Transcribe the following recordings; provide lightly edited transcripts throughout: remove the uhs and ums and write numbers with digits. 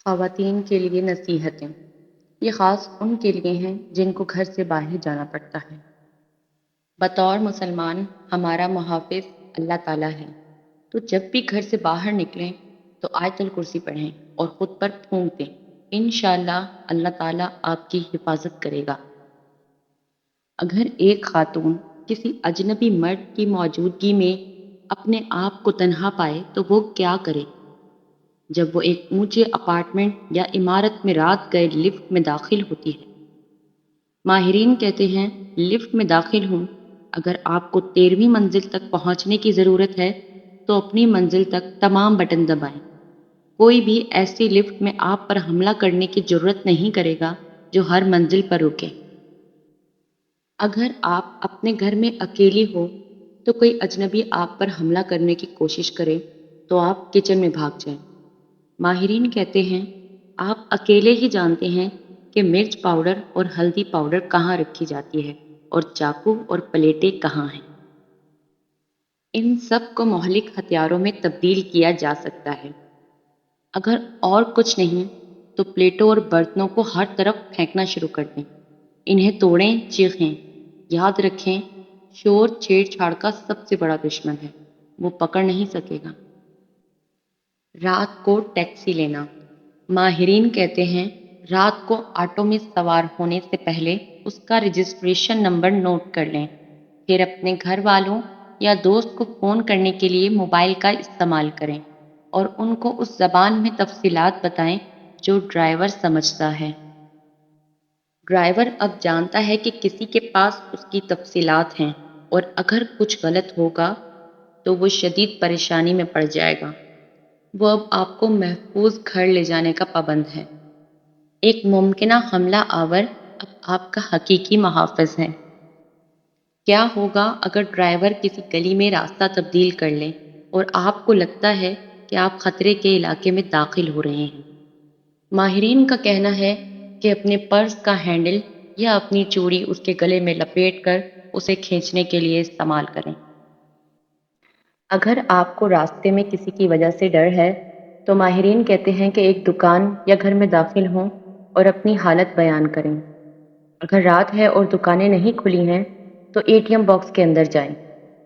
خواتین کے لیے نصیحتیں۔ یہ خاص ان کے لیے ہیں جن کو گھر سے باہر جانا پڑتا ہے۔ بطور مسلمان ہمارا محافظ اللہ تعالیٰ ہے، تو جب بھی گھر سے باہر نکلیں تو آیت الکرسی پڑھیں اور خود پر پھونک دیں۔ انشاءاللہ اللہ تعالیٰ آپ کی حفاظت کرے گا۔ اگر ایک خاتون کسی اجنبی مرد کی موجودگی میں اپنے آپ کو تنہا پائے تو وہ کیا کرے؟ جب وہ ایک اونچے اپارٹمنٹ یا عمارت میں رات گئے لفٹ میں داخل ہوتی ہے۔ ماہرین کہتے ہیں لفٹ میں داخل ہوں، اگر آپ کو 13ویں منزل تک پہنچنے کی ضرورت ہے تو اپنی منزل تک تمام بٹن دبائیں۔ کوئی بھی ایسی لفٹ میں آپ پر حملہ کرنے کی جرات نہیں کرے گا جو ہر منزل پر رکے۔ اگر آپ اپنے گھر میں اکیلی ہو تو کوئی اجنبی آپ پر حملہ کرنے کی کوشش کرے تو آپ کچن میں بھاگ جائیں۔ ماہرین کہتے ہیں آپ اکیلے ہی جانتے ہیں کہ مرچ پاؤڈر اور ہلدی پاؤڈر کہاں رکھی جاتی ہے اور چاقو اور پلیٹیں کہاں ہیں۔ ان سب کو مہلک ہتھیاروں میں تبدیل کیا جا سکتا ہے۔ اگر اور کچھ نہیں تو پلیٹوں اور برتنوں کو ہر طرف پھینکنا شروع کر دیں۔ انہیں توڑیں، چیخیں۔ یاد رکھیں شور چھیڑ چھاڑ کا سب سے بڑا دشمن ہے، وہ پکڑ نہیں سکے گا۔ رات کو ٹیکسی لینا۔ ماہرین کہتے ہیں رات کو آٹو میں سوار ہونے سے پہلے اس کا رجسٹریشن نمبر نوٹ کر لیں، پھر اپنے گھر والوں یا دوست کو فون کرنے کے لیے موبائل کا استعمال کریں اور ان کو اس زبان میں تفصیلات بتائیں جو ڈرائیور سمجھتا ہے۔ ڈرائیور اب جانتا ہے کہ کسی کے پاس اس کی تفصیلات ہیں اور اگر کچھ غلط ہوگا تو وہ شدید پریشانی میں پڑ جائے گا۔ وہ اب آپ کو محفوظ گھر لے جانے کا پابند ہے۔ ایک ممکنہ حملہ آور اب آپ کا حقیقی محافظ ہے۔ کیا ہوگا اگر ڈرائیور کسی گلی میں راستہ تبدیل کر لے اور آپ کو لگتا ہے کہ آپ خطرے کے علاقے میں داخل ہو رہے ہیں؟ ماہرین کا کہنا ہے کہ اپنے پرس کا ہینڈل یا اپنی چوڑی اس کے گلے میں لپیٹ کر اسے کھینچنے کے لیے استعمال کریں۔ اگر آپ کو راستے میں کسی کی وجہ سے ڈر ہے تو ماہرین کہتے ہیں کہ ایک دکان یا گھر میں داخل ہوں اور اپنی حالت بیان کریں۔ اگر رات ہے اور دکانیں نہیں کھلی ہیں تو اے ٹی ایم باکس کے اندر جائیں۔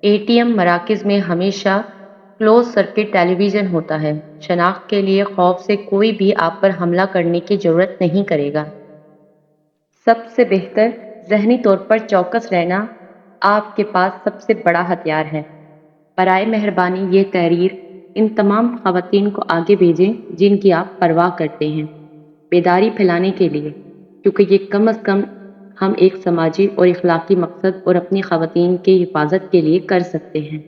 اے ٹی ایم مراکز میں ہمیشہ کلوز سرکٹ ٹیلی ویژن ہوتا ہے۔ شناخت کے لیے خوف سے کوئی بھی آپ پر حملہ کرنے کی جرات نہیں کرے گا۔ سب سے بہتر ذہنی طور پر چوکس رہنا آپ کے پاس سب سے بڑا ہتھیار ہے۔ برائے مہربانی یہ تحریر ان تمام خواتین کو آگے بھیجیں جن کی آپ پرواہ کرتے ہیں، بیداری پھیلانے کے لیے، کیونکہ یہ کم از کم ہم ایک سماجی اور اخلاقی مقصد اور اپنی خواتین کی حفاظت کے لیے کر سکتے ہیں۔